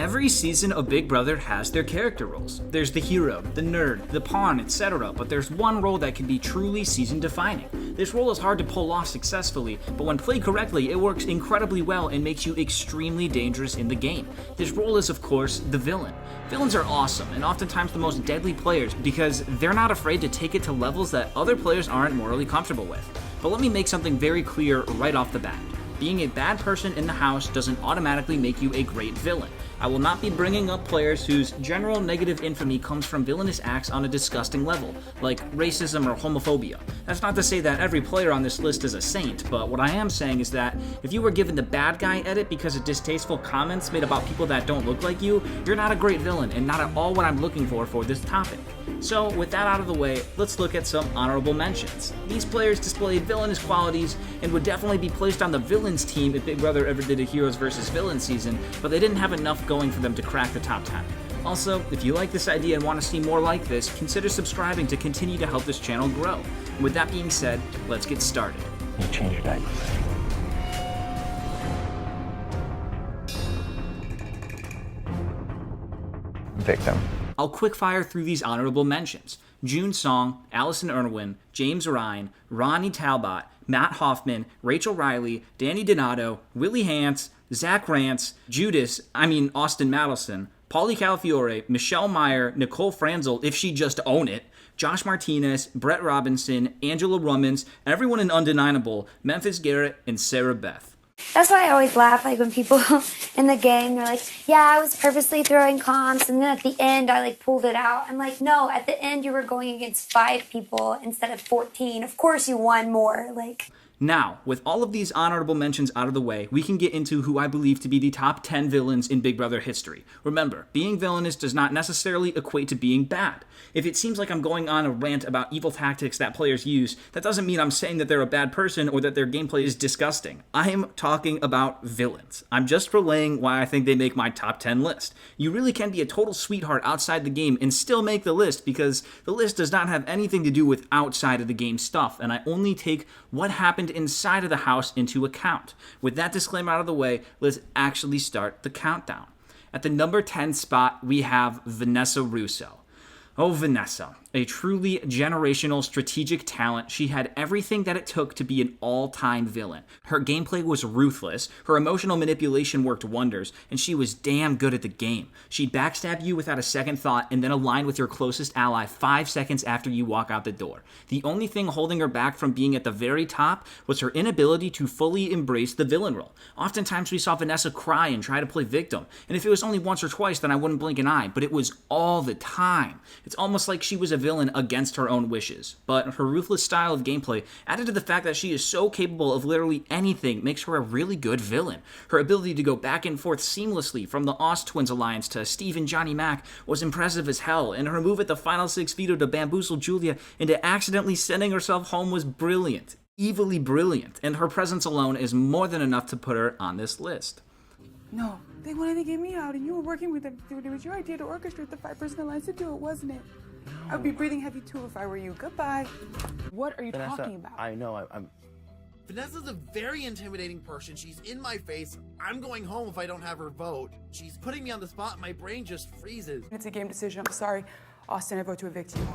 Every season of Big Brother has their character roles. There's the hero, the nerd, the pawn, etc., but there's one role that can be truly season-defining. This role is hard to pull off successfully, but when played correctly, it works incredibly well and makes you extremely dangerous in the game. This role is, of course, the villain. Villains are awesome, and oftentimes the most deadly players because they're not afraid to take it to levels that other players aren't morally comfortable with. But let me make something very clear right off the bat. Being a bad person in the house doesn't automatically make you a great villain. I will not be bringing up players whose general negative infamy comes from villainous acts on a disgusting level, like racism or homophobia. That's not to say that every player on this list is a saint, but what I am saying is that if you were given the bad guy edit because of distasteful comments made about people that don't look like you, you're not a great villain and not at all what I'm looking for this topic. So with that out of the way, let's look at some honorable mentions. These players displayed villainous qualities and would definitely be placed on the villains team if Big Brother ever did a Heroes vs. Villains season, but they didn't have enough going for them to crack the top 10. Also, if you like this idea and want to see more like this, consider subscribing to continue to help this channel grow. With that being said, let's get started. You change your diapers. Victim. I'll quickfire through these honorable mentions. June Song, Allison Irwin, James Ryan, Ronnie Talbot, Matt Hoffman, Rachel Riley, Danny Donato, Willie Hance, Zach Rance, Austin Madison, Paulie Calafiore, Michelle Meyer, Nicole Franzel, if she just own it, Josh Martinez, Brett Robinson, Angela Rummans, everyone in Undeniable, Memphis Garrett, and Sarah Beth. That's why I always laugh, like when people in the game, they're like, yeah, I was purposely throwing comps, and then at the end, I pulled it out. I'm like, no, at the end, you were going against 5 people instead of 14. Of course you won more, Now, with all of these honorable mentions out of the way, we can get into who I believe to be the top 10 villains in Big Brother history. Remember, being villainous does not necessarily equate to being bad. If it seems like I'm going on a rant about evil tactics that players use, that doesn't mean I'm saying that they're a bad person or that their gameplay is disgusting. I am talking about villains. I'm just relaying why I think they make my top 10 list. You really can be a total sweetheart outside the game and still make the list because the list does not have anything to do with outside of the game stuff, and I only take what happened inside of the house into account. With that disclaimer out of the way, let's actually start the countdown. At the number 10 spot, we have Vanessa Rousso. Oh, Vanessa, a truly generational strategic talent. She had everything that it took to be an all-time villain. Her gameplay was ruthless, her emotional manipulation worked wonders, and she was damn good at the game. She'd backstab you without a second thought and then align with your closest ally 5 seconds after you walk out the door. The only thing holding her back from being at the very top was her inability to fully embrace the villain role. Oftentimes we saw Vanessa cry and try to play victim, and if it was only once or twice then I wouldn't blink an eye, but it was all the time. It's almost like she was a villain against her own wishes, but her ruthless style of gameplay, added to the fact that she is so capable of literally anything, makes her a really good villain. Her ability to go back and forth seamlessly from the Oz Twins alliance to Steve and Johnny Mac was impressive as hell, and her move at the final 6 veto to bamboozle Julia into accidentally sending herself home was brilliant, evilly brilliant, and her presence alone is more than enough to put her on this list. No, they wanted to get me out, and you were working with them to do it. It was your idea to orchestrate the 5-person alliance to do it, wasn't it? No. I would be breathing heavy too if I were you. Goodbye. What are you Vanessa, talking about? I know, I'm... Vanessa's a very intimidating person. She's in my face. I'm going home if I don't have her vote. She's putting me on the spot and my brain just freezes. It's a game decision. I'm sorry. Austin, I vote to evict you.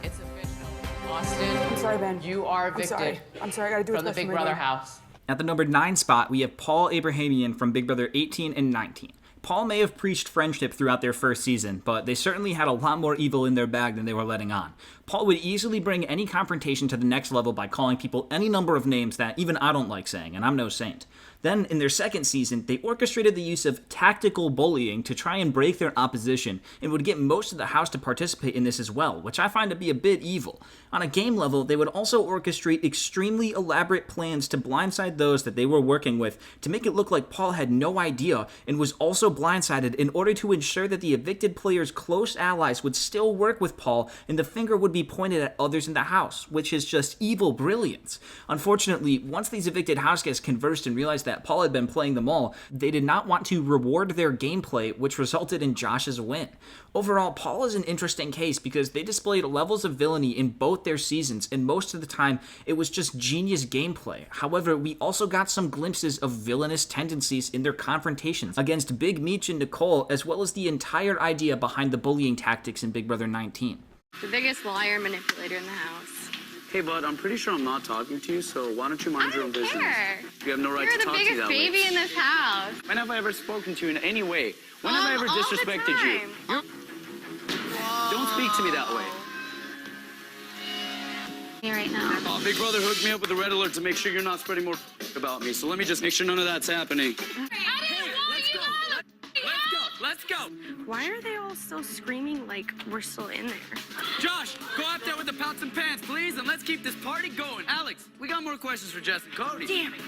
It's official. Austin, I'm sorry, Ben. you are evicted I'm sorry, I gotta do it from the Big Brother house. At the number 9 spot, we have Paul Abrahamian from Big Brother 18 and 19. Paul may have preached friendship throughout their first season, but they certainly had a lot more evil in their bag than they were letting on. Paul would easily bring any confrontation to the next level by calling people any number of names that even I don't like saying, and I'm no saint. Then, in their second season, they orchestrated the use of tactical bullying to try and break their opposition, and would get most of the house to participate in this as well, which I find to be a bit evil. On a game level, they would also orchestrate extremely elaborate plans to blindside those that they were working with to make it look like Paul had no idea and was also blindsided in order to ensure that the evicted players' close allies would still work with Paul and the finger would be pointed at others in the house, which is just evil brilliance. Unfortunately, once these evicted house guests conversed and realized that Paul had been playing them all, they did not want to reward their gameplay, which resulted in Josh's win. Overall, Paul is an interesting case because they displayed levels of villainy in both their seasons, and most of the time it was just genius gameplay. However, we also got some glimpses of villainous tendencies in their confrontations against Big Meech and Nicole, as well as the entire idea behind the bullying tactics in Big Brother 19. The biggest liar and manipulator in the house. Hey, bud, I'm pretty sure I'm not talking to you, so why don't you mind your own business? Care. You have no right You're to talk to me the that biggest baby way. in this house. When have I ever spoken to you in any way? When have I ever disrespected you? Don't speak to me that way. Me right now. Oh, Big Brother hooked me up with a red alert to make sure you're not spreading more about me, so let me just make sure none of that's happening. Let's go! Why are they all still screaming like we're still in there? Josh, go out there with the pots and pans, please, and let's keep this party going. Alex, we got more questions for Jess and Cody. Damn it.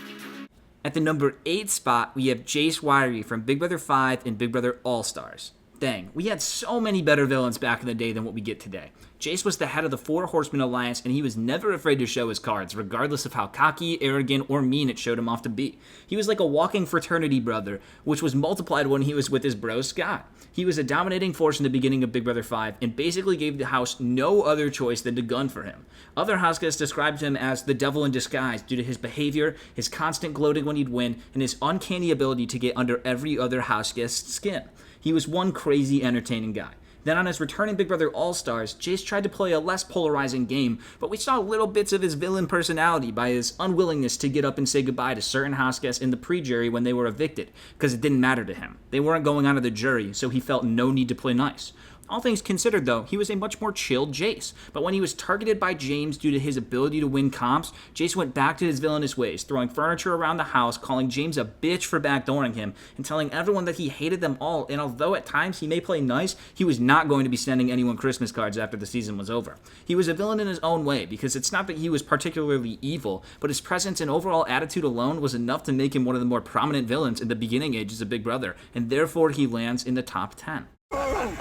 At the number 8 spot, we have Jase Wirey from Big Brother 5 and Big Brother All-Stars. Dang, we had so many better villains back in the day than what we get today. Jase was the head of the Four Horsemen Alliance, and he was never afraid to show his cards, regardless of how cocky, arrogant, or mean it showed him off to be. He was like a walking fraternity brother, which was multiplied when he was with his bro Scott. He was a dominating force in the beginning of Big Brother 5, and basically gave the house no other choice than to gun for him. Other house guests described him as the devil in disguise due to his behavior, his constant gloating when he'd win, and his uncanny ability to get under every other house guest's skin. He was one crazy, entertaining guy. Then on his return in Big Brother All-Stars, Jase tried to play a less polarizing game, but we saw little bits of his villain personality by his unwillingness to get up and say goodbye to certain house guests in the pre-jury when they were evicted, because it didn't matter to him. They weren't going onto the jury, so he felt no need to play nice. All things considered, though, he was a much more chilled Jase, but when he was targeted by James due to his ability to win comps, Jase went back to his villainous ways, throwing furniture around the house, calling James a bitch for backdooring him, and telling everyone that he hated them all, and although at times he may play nice, he was not going to be sending anyone Christmas cards after the season was over. He was a villain in his own way, because it's not that he was particularly evil, but his presence and overall attitude alone was enough to make him one of the more prominent villains in the beginning ages of Big Brother, and therefore he lands in the top 10. I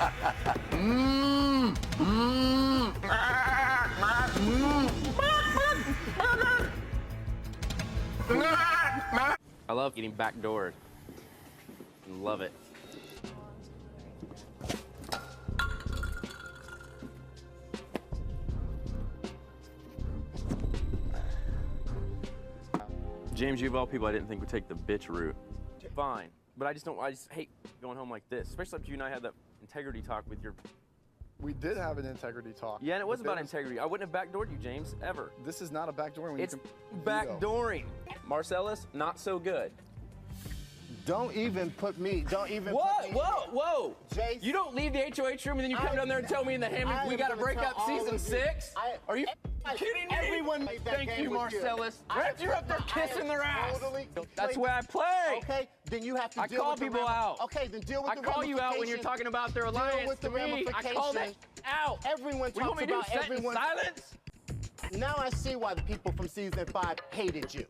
love getting backdoored. Love it. James, you of all people I didn't think would take the bitch route. Fine, but I just hate going home like this, especially after you and I had that integrity talk with your... We did have an integrity talk. Yeah, and it was about integrity. I wouldn't have backdoored you, James, ever. This is not a backdooring. It's backdooring. Marcellus, not so good. Don't even put me, don't even put me. Whoa. Jase, you don't leave the HOH room and then you come down there and tell me in the hammock we got to break up season 6? Are you kidding me? Everyone made that Thank game you, with Marcellus. you. You're up there kissing their ass. That's where I play. Okay, then you have to deal call with the people out. Okay, then deal with the I call you out when you're talking about their alliance to me. I call that out. Everyone talks about everyone. Silence? Now I see why the people from season 5 hated you.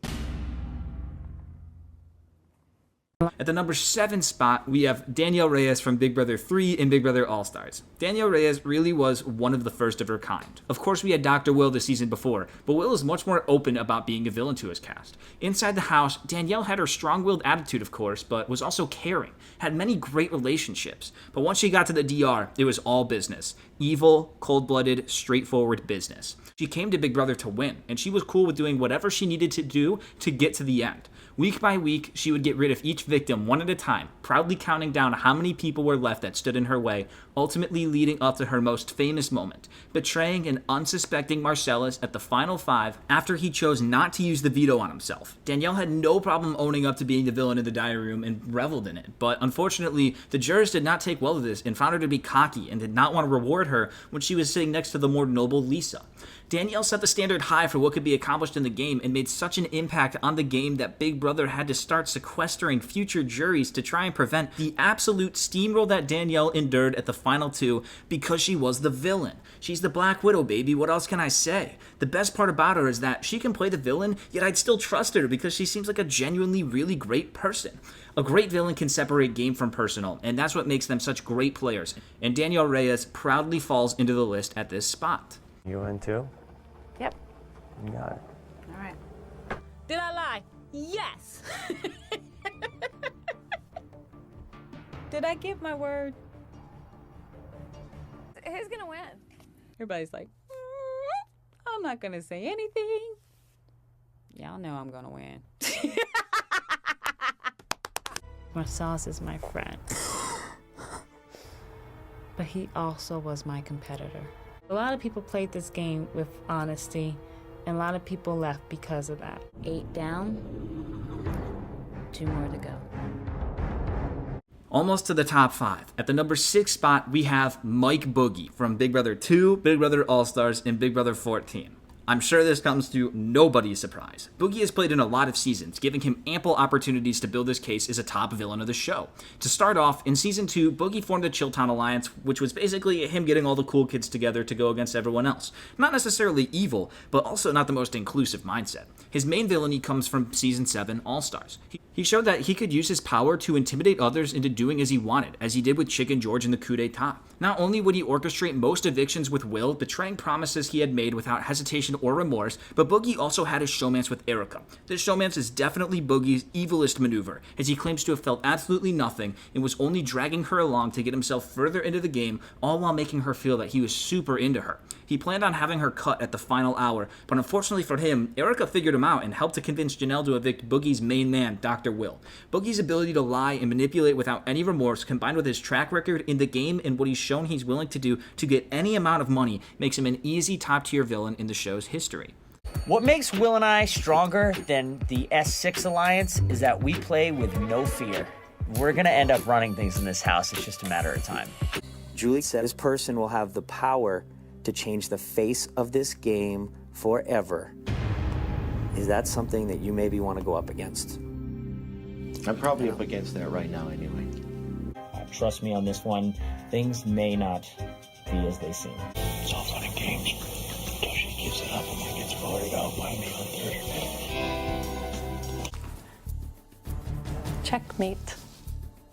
At the number 7 spot, we have Danielle Reyes from Big Brother 3 and Big Brother All-Stars. Danielle Reyes really was one of the first of her kind. Of course, we had Dr. Will the season before, but Will is much more open about being a villain to his cast. Inside the house, Danielle had her strong-willed attitude, of course, but was also caring, had many great relationships. But once she got to the DR, it was all business. Evil, cold-blooded, straightforward business. She came to Big Brother to win, and she was cool with doing whatever she needed to do to get to the end. Week by week, she would get rid of each victim one at a time, proudly counting down how many people were left that stood in her way, ultimately leading up to her most famous moment, betraying an unsuspecting Marcellus at the final 5 after he chose not to use the veto on himself. Danielle had no problem owning up to being the villain in the diary room and reveled in it, but unfortunately, the jurors did not take well to this and found her to be cocky and did not want to reward her when she was sitting next to the more noble Lisa. Danielle set the standard high for what could be accomplished in the game and made such an impact on the game that Big Brother had to start sequestering future juries to try and prevent the absolute steamroll that Danielle endured at the final 2 because she was the villain. She's the Black Widow, baby. What else can I say? The best part about her is that she can play the villain, yet I'd still trust her because she seems like a genuinely really great person. A great villain can separate game from personal, and that's what makes them such great players. And Danielle Reyes proudly falls into the list at this spot. You in too? Yep. You got it. All right. Did I lie? Yes. Did I give my word? Who's gonna win? Everybody's like, I'm not gonna say anything. Y'all know I'm gonna win. Marcellus is my friend. But he also was my competitor. A lot of people played this game with honesty, and a lot of people left because of that. 8 down, 2 more to go. Almost to the top 5. At the number 6 spot, we have Mike Boogie from Big Brother 2, Big Brother All-Stars, and Big Brother 14. I'm sure this comes to nobody's surprise. Boogie has played in a lot of seasons, giving him ample opportunities to build his case as a top villain of the show. To start off, in Season 2, Boogie formed the Chilltown Alliance, which was basically him getting all the cool kids together to go against everyone else. Not necessarily evil, but also not the most inclusive mindset. His main villainy comes from Season 7, All-Stars. He showed that he could use his power to intimidate others into doing as he wanted, as he did with Chicken George in the coup d'etat. Not only would he orchestrate most evictions with will, betraying promises he had made without hesitation or remorse, but Boogie also had his showmance with Erica. This showmance is definitely Boogie's evilest maneuver, as he claims to have felt absolutely nothing and was only dragging her along to get himself further into the game, all while making her feel that he was super into her. He planned on having her cut at the final hour, but unfortunately for him, Erica figured him out and helped to convince Janelle to evict Boogie's main man, Dr. Will. Boogie's ability to lie and manipulate without any remorse, combined with his track record in the game and what he's shown he's willing to do to get any amount of money, makes him an easy top-tier villain in the show's history. What makes Will and I stronger than the S6 Alliance is that we play with no fear. We're gonna end up running things in this house, it's just a matter of time. Julie said this person will have the power to change the face of this game forever. Is that something that you maybe want to go up against? I'm probably up against that right now anyway. Trust me on this one, things may not be as they seem. It's all fun and games until she gives it up and then gets voted out by me on Thursday. Checkmate.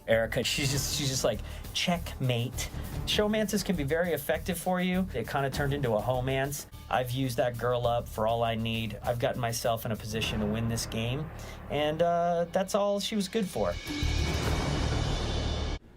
Erica, she's just like, checkmate. Showmances can be very effective for you. It kind of turned into a homance. I've used that girl up for all I need. I've gotten myself in a position to win this game, and that's all she was good for.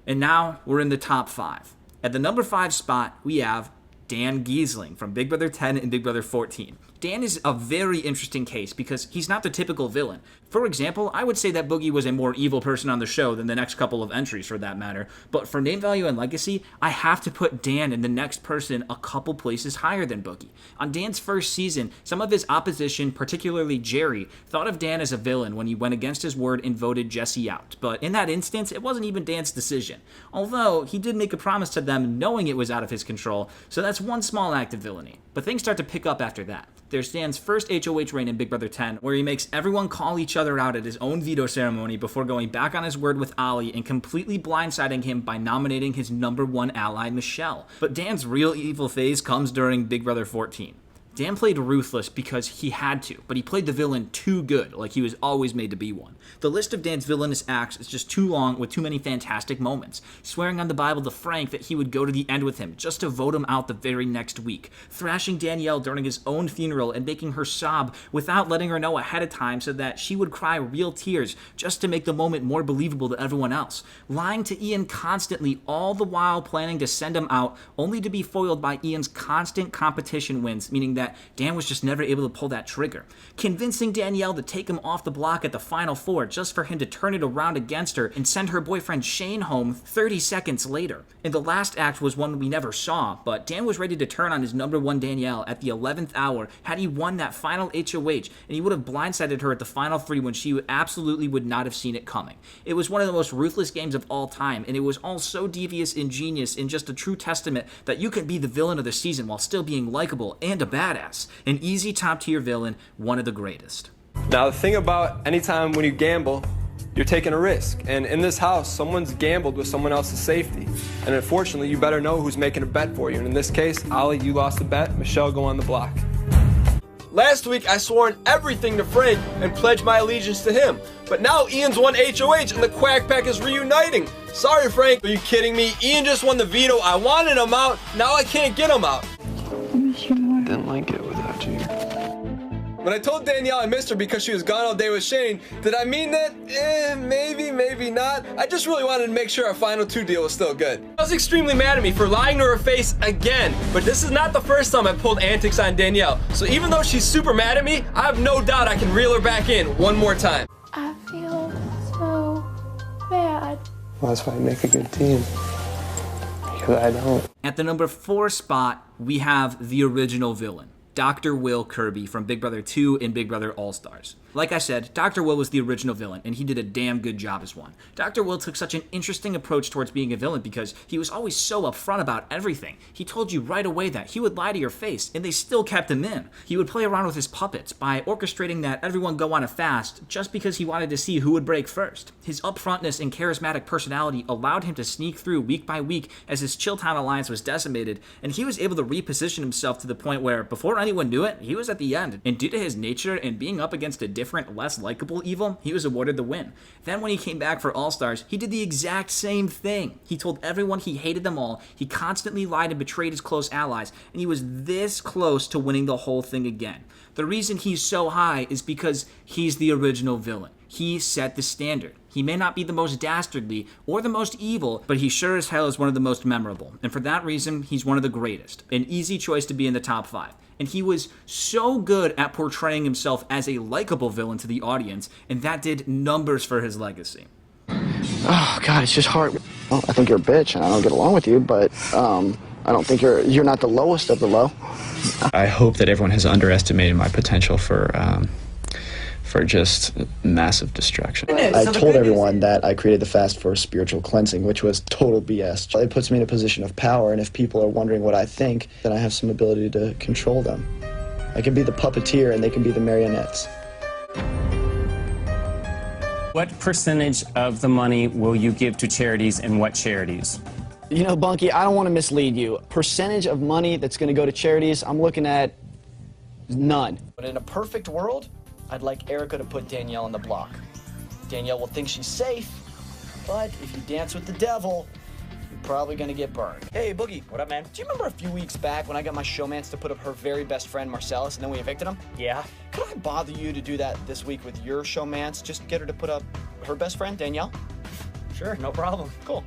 And now we're in the top 5. At the number 5 spot, we have Dan Gheesling from Big Brother 10 and Big Brother 14. Dan is a very interesting case because he's not the typical villain. For example, I would say that Boogie was a more evil person on the show than the next couple of entries for that matter, but for name value and legacy, I have to put Dan and the next person a couple places higher than Boogie. On Dan's first season, some of his opposition, particularly Jerry, thought of Dan as a villain when he went against his word and voted Jesse out, but in that instance, it wasn't even Dan's decision. Although, he did make a promise to them knowing it was out of his control, so that's one small act of villainy. But things start to pick up after that. There's Dan's first HOH reign in Big Brother 10, where he makes everyone call each other out at his own veto ceremony before going back on his word with Ali and completely blindsiding him by nominating his #1 ally, Michelle. But Dan's real evil phase comes during Big Brother 14. Dan played ruthless because he had to, but he played the villain too good, like he was always made to be one. The list of Dan's villainous acts is just too long with too many fantastic moments. Swearing on the Bible to Frank that he would go to the end with him just to vote him out the very next week. Thrashing Danielle during his own funeral and making her sob without letting her know ahead of time so that she would cry real tears just to make the moment more believable to everyone else. Lying to Ian constantly, all the while planning to send him out, only to be foiled by Ian's constant competition wins, meaning that Dan was just never able to pull that trigger. Convincing Danielle to take him off the block at the Final Four just for him to turn it around against her and send her boyfriend Shane home 30 seconds later. And the last act was one we never saw, but Dan was ready to turn on his #1 Danielle at the 11th hour had he won that final HOH, and he would have blindsided her at the Final 3 when she absolutely would not have seen it coming. It was one of the most ruthless games of all time, and it was all so devious and genius and just a true testament that you can be the villain of the season while still being likable and a badass. An easy top-tier villain, one of the greatest. Now, the thing about anytime when you gamble, you're taking a risk. And in this house, someone's gambled with someone else's safety. And unfortunately, you better know who's making a bet for you. And in this case, Ali, you lost the bet. Michelle, go on the block. Last week, I swore on everything to Frank and pledged my allegiance to him. But now Ian's won HOH and the Quack Pack is reuniting. Sorry, Frank. Are you kidding me? Ian just won the veto. I wanted him out. Now I can't get him out. Didn't like it without you. When I told Danielle I missed her because she was gone all day with Shane, did I mean that? Maybe, maybe not. I just really wanted to make sure our final 2 deal was still good. I was extremely mad at me for lying to her face again, but this is not the first time I pulled antics on Danielle. So even though she's super mad at me, I have no doubt I can reel her back in one more time. I feel so bad. Well, that's why I make a good team. Because I don't. At the number 4 spot, we have the original villain, Dr. Will Kirby from Big Brother 2 and Big Brother All-Stars. Like I said, Dr. Will was the original villain, and he did a damn good job as one. Dr. Will took such an interesting approach towards being a villain because he was always so upfront about everything. He told you right away that he would lie to your face, and they still kept him in. He would play around with his puppets by orchestrating that everyone go on a fast just because he wanted to see who would break first. His upfrontness and charismatic personality allowed him to sneak through week by week as his Chilltown alliance was decimated, and he was able to reposition himself to the point where, before anyone knew it, he was at the end. And due to his nature and being up against a different, less likable Evel, he was awarded the win. Then when he came back for All-Stars, he did the exact same thing. He told everyone he hated them all, he constantly lied and betrayed his close allies, and he was this close to winning the whole thing again. The reason he's so high is because he's the original villain. He set the standard. He may not be the most dastardly or the most evil, but he sure as hell is one of the most memorable. And for that reason, he's one of the greatest. An easy choice to be in the top 5. And he was so good at portraying himself as a likable villain to the audience, and that did numbers for his legacy. Oh, God, it's just hard. Well, I think you're a bitch, and I don't get along with you, but I don't think you're not the lowest of the low. I hope that everyone has underestimated my potential for just massive destruction. I told everyone that I created the fast for spiritual cleansing, which was total BS. It puts me in a position of power, and if people are wondering what I think, then I have some ability to control them. I can be the puppeteer, and they can be the marionettes. What percentage of the money will you give to charities, and what charities? You know, Bunky, I don't want to mislead you. Percentage of money that's going to go to charities, I'm looking at none. But in a perfect world, I'd like Erica to put Danielle on the block. Danielle will think she's safe, but if you dance with the devil, you're probably gonna get burned. Hey, Boogie. What up, man? Do you remember a few weeks back when I got my showmance to put up her very best friend, Marcellus, and then we evicted him? Yeah. Could I bother you to do that this week with your showmance? Just get her to put up her best friend, Danielle? Sure, no problem. Cool.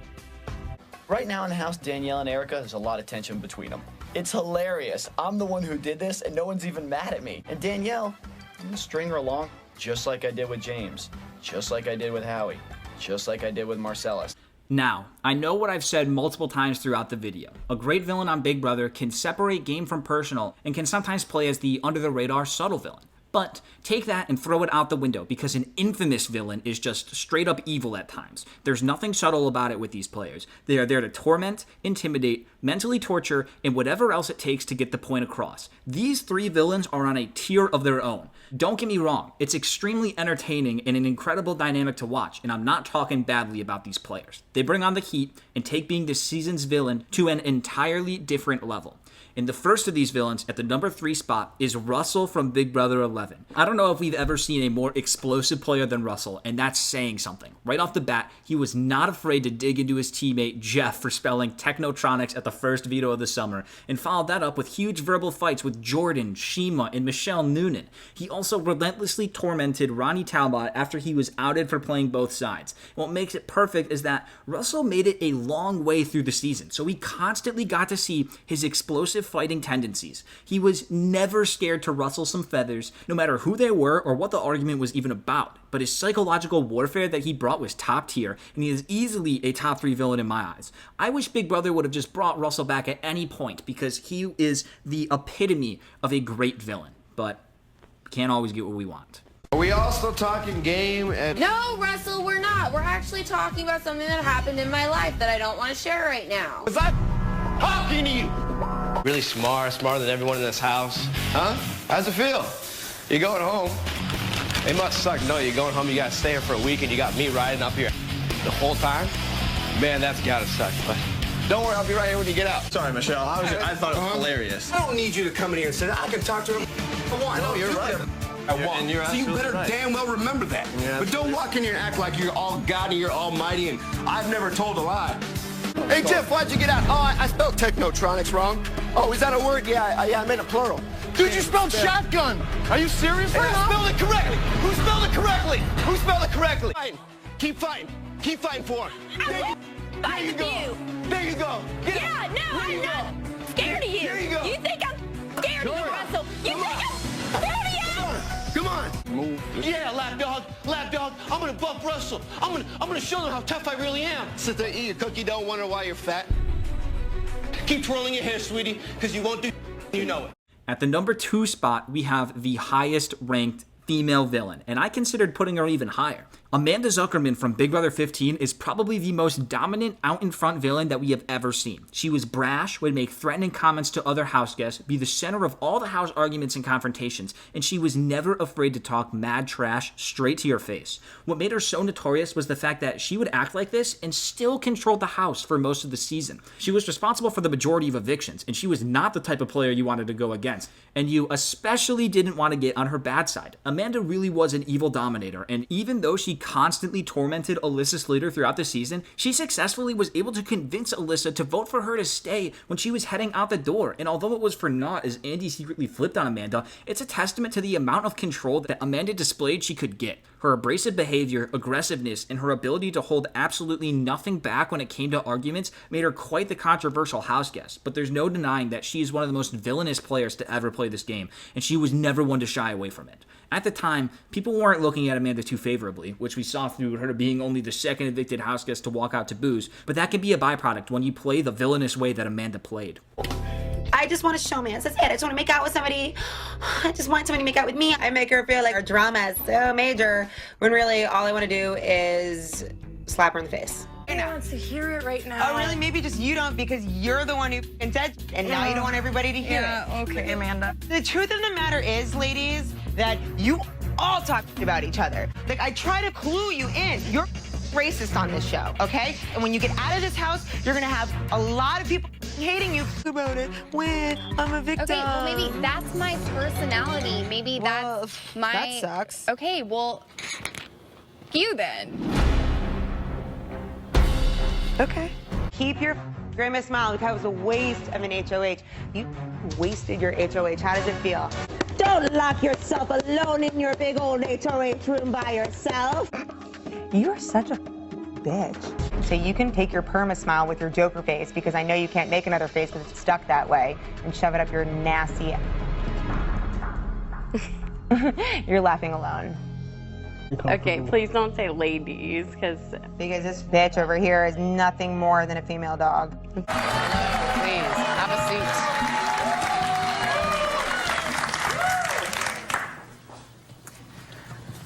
Right now in the house, Danielle and Erica, there's a lot of tension between them. It's hilarious. I'm the one who did this, and no one's even mad at me. And Danielle, I'm gonna string her along just like I did with James, just like I did with Howie, just like I did with Marcellus. Now, I know what I've said multiple times throughout the video. A great villain on Big Brother can separate game from personal and can sometimes play as the under-the-radar subtle villain. But take that and throw it out the window because an infamous villain is just straight up evil at times. There's nothing subtle about it with these players. They are there to torment, intimidate, mentally torture, and whatever else it takes to get the point across. These 3 villains are on a tier of their own. Don't get me wrong, it's extremely entertaining and an incredible dynamic to watch, and I'm not talking badly about these players. They bring on the heat and take being this season's villain to an entirely different level. And the first of these villains at the number 3 spot is Russell from Big Brother 11. I don't know if we've ever seen a more explosive player than Russell, and that's saying something. Right off the bat, he was not afraid to dig into his teammate Jeff for spelling Technotronics at the first veto of the summer, and followed that up with huge verbal fights with Jordan, Shima, and Michelle Noonan. He also relentlessly tormented Ronnie Talbot after he was outed for playing both sides. And what makes it perfect is that Russell made it a long way through the season, so we constantly got to see his explosive fighting tendencies. He was never scared to rustle some feathers, no matter who they were or what the argument was even about. But his psychological warfare that he brought was top tier, and he is easily a top 3 villain in my eyes. I wish Big Brother would have just brought Russell back at any point because he is the epitome of a great villain. But can't always get what we want. Are we all still talking game and... No, Russell, we're not. We're actually talking about something that happened in my life that I don't want to share right now. Was I talking to you? Really smarter than everyone in this house. Huh? How's it feel? You're going home. It must suck. No, you're going home, you gotta stay here for a week, and you got me riding up here the whole time? Man, that's gotta suck, but don't worry, I'll be right here when you get out. Sorry, Michelle. I thought it was hilarious. I don't need you to come in here and say that. I can talk to him. Come on, no, you're right. I won't. So you better damn well remember that. Yeah, but don't walk in here and act like you're all God and you're almighty, and I've never told a lie. Hey, Jeff, why'd you get out? Oh, I spelled Technotronics wrong. Oh, is that a word? Yeah, I meant a plural. Dude, you spelled shotgun. Are you serious right now? Spelled it correctly. Who spelled it correctly? Who spelled it correctly? Keep fighting. Keep fighting for it. There you go. There you go. Get Yeah, no, I'm not scared of you. There you go. You think I'm scared of you, Russell? You think I'm scared of you? Come on. Move. Yeah, lapdog. I'm gonna bump Russell. I'm gonna show them how tough I really am. Sit there, eat your cookie, don't wonder why you're fat. Keep twirling your hair, sweetie, because you won't do you know it. At the number 2 spot, we have the highest ranked female villain, and I considered putting her even higher. Amanda Zuckerman from Big Brother 15 is probably the most dominant out-in-front villain that we have ever seen. She was brash, would make threatening comments to other house guests, be the center of all the house arguments and confrontations, and she was never afraid to talk mad trash straight to your face. What made her so notorious was the fact that she would act like this and still controlled the house for most of the season. She was responsible for the majority of evictions, and she was not the type of player you wanted to go against, and you especially didn't want to get on her bad side. Amanda really was an evil dominator, and even though she constantly tormented Alyssa Slater throughout the season, she successfully was able to convince Alyssa to vote for her to stay when she was heading out the door. And although it was for naught as Andy secretly flipped on Amanda, it's a testament to the amount of control that Amanda displayed she could get. Her abrasive behavior, aggressiveness, and her ability to hold absolutely nothing back when it came to arguments made her quite the controversial house guest. But there's no denying that she is one of the most villainous players to ever play this game, and she was never one to shy away from it. At the time, people weren't looking at Amanda too favorably, which we saw through her being only the second evicted house guest to walk out to booze, but that can be a byproduct when you play the villainous way that Amanda played. I just want a showman. That's it. I just want to make out with somebody. I just want somebody to make out with me. I make her feel like her drama is so major when really all I want to do is slap her in the face. I want to hear it right now. Oh, really? Maybe just you don't because you're the one who said, and now you don't want everybody to hear it. Okay, Amanda. The truth of the matter is, ladies, that you all talk about each other. Like, I try to clue you in. You're racist on this show, okay? And when you get out of this house, you're gonna have a lot of people hating you about it when I'm a victim. Okay, well, maybe that's my personality. Maybe that's my... That sucks. Okay, well, you then. Okay. Keep your grimace smile. Look, that was a waste of an HOH. You wasted your HOH. How does it feel? Don't lock yourself alone in your big old HOH room by yourself. You're such a bitch. So you can take your perma smile with your Joker face, because I know you can't make another face because it's stuck that way, and shove it up your nasty... You're laughing alone. Okay, please don't say ladies, because this bitch over here is nothing more than a female dog. Please, have a seat.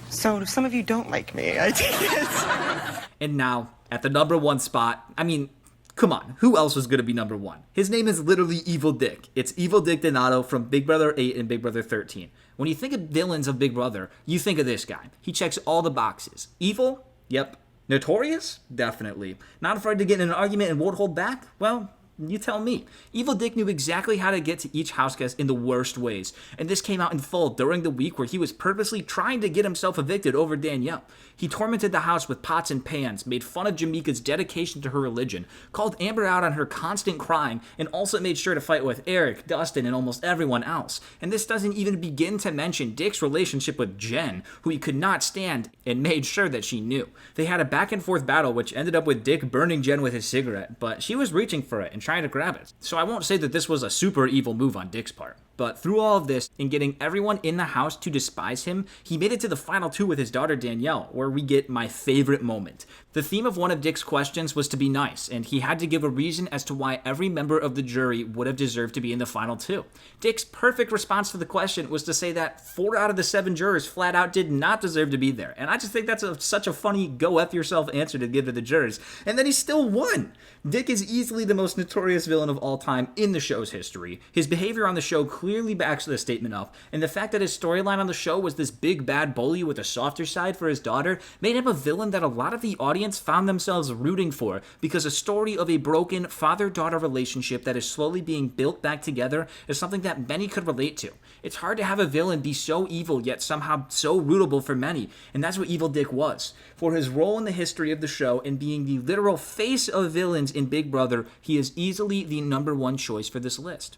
So some of you don't like me, I take it. And now, at the number 1 spot, I mean, come on, who else was going to be number 1? His name is literally Evil Dick. It's Evil Dick Donato from Big Brother 8 and Big Brother 13. When you think of villains of Big Brother, you think of this guy. He checks all the boxes. Evil? Yep. Notorious? Definitely. Not afraid to get in an argument and won't hold back? Well, you tell me. Evil Dick knew exactly how to get to each house guest in the worst ways, and this came out in full during the week where he was purposely trying to get himself evicted over Danielle. He tormented the house with pots and pans, made fun of Jamaica's dedication to her religion, called Amber out on her constant crying, and also made sure to fight with Eric, Dustin, and almost everyone else. And this doesn't even begin to mention Dick's relationship with Jen, who he could not stand, and made sure that she knew. They had a back and forth battle which ended up with Dick burning Jen with his cigarette, but she was reaching for it and trying to grab it. So I won't say that this was a super evil move on Dick's part. But through all of this, and getting everyone in the house to despise him, he made it to the final 2 with his daughter Danielle, where we get my favorite moment. The theme of one of Dick's questions was to be nice, and he had to give a reason as to why every member of the jury would have deserved to be in the final 2. Dick's perfect response to the question was to say that 4 out of the 7 jurors flat out did not deserve to be there. And I just think that's such a funny go F yourself answer to give to the jurors. And then he still won! Dick is easily the most notorious villain of all time in the show's history. His behavior on the show clearly backs this statement up, and the fact that his storyline on the show was this big bad bully with a softer side for his daughter made him a villain that a lot of the audience found themselves rooting for, because a story of a broken father-daughter relationship that is slowly being built back together is something that many could relate to. It's hard to have a villain be so evil yet somehow so rootable for many, and that's what Evil Dick was. For his role in the history of the show and being the literal face of villains in Big Brother, he is easily the number 1 choice for this list.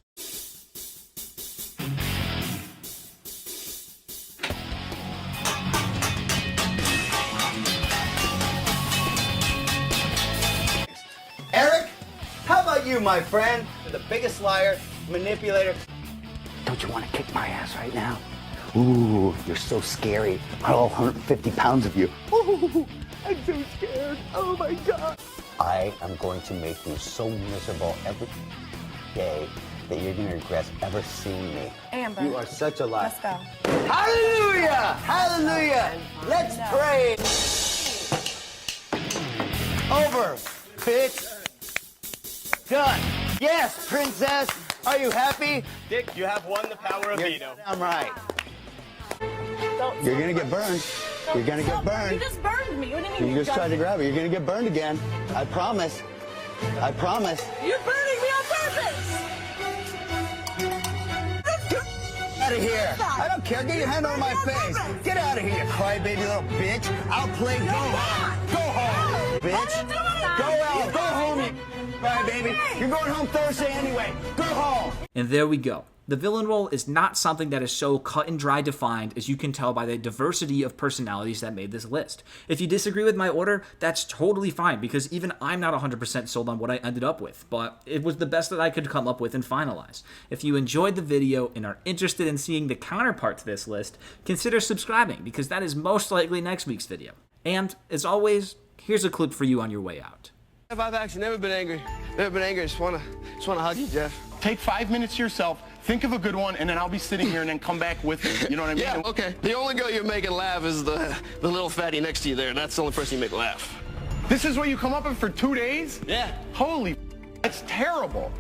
Eric, how about you, my friend? You're the biggest liar, manipulator. Don't you want to kick my ass right now? Ooh, you're so scary. All 150 pounds of you. Ooh, I'm so scared. Oh my God. I am going to make you so miserable every day that you're going to regret ever seeing me. Amber. You are such a liar. Let's go. Hallelujah! Hallelujah! Let's pray. Over, bitch. Done. Yes, princess. Are you happy? Dick, you have won the power of veto. I'm right. You're gonna get burned. You're gonna get burned. You just burned me. What do you mean? You just tried to grab it. You're gonna get burned again. I promise. I promise. You're burning me on purpose. Out of here. I don't care. Get your hand over my face. Get out of here, crybaby little bitch. I'll play. Go home. Go home, bitch. Go out. Go home, you crybaby. You're going home Thursday anyway. Go home. And there we go. The villain role is not something that is so cut and dry defined, as you can tell by the diversity of personalities that made this list. If you disagree with my order, that's totally fine, because even I'm not 100% sold on what I ended up with, but it was the best that I could come up with and finalize. If you enjoyed the video and are interested in seeing the counterpart to this list, consider subscribing, because that is most likely next week's video. And, as always, here's a clip for you on your way out. I've actually never been angry. Never been angry. I just wanna hug you, Jeff. Take 5 minutes to yourself, think of a good one, and then I'll be sitting here and then come back with it. You know what I mean? Yeah, okay. The only girl you're making laugh is the little fatty next to you there. That's the only person you make laugh. This is what you come up with for 2 days? Yeah. Holy, that's terrible.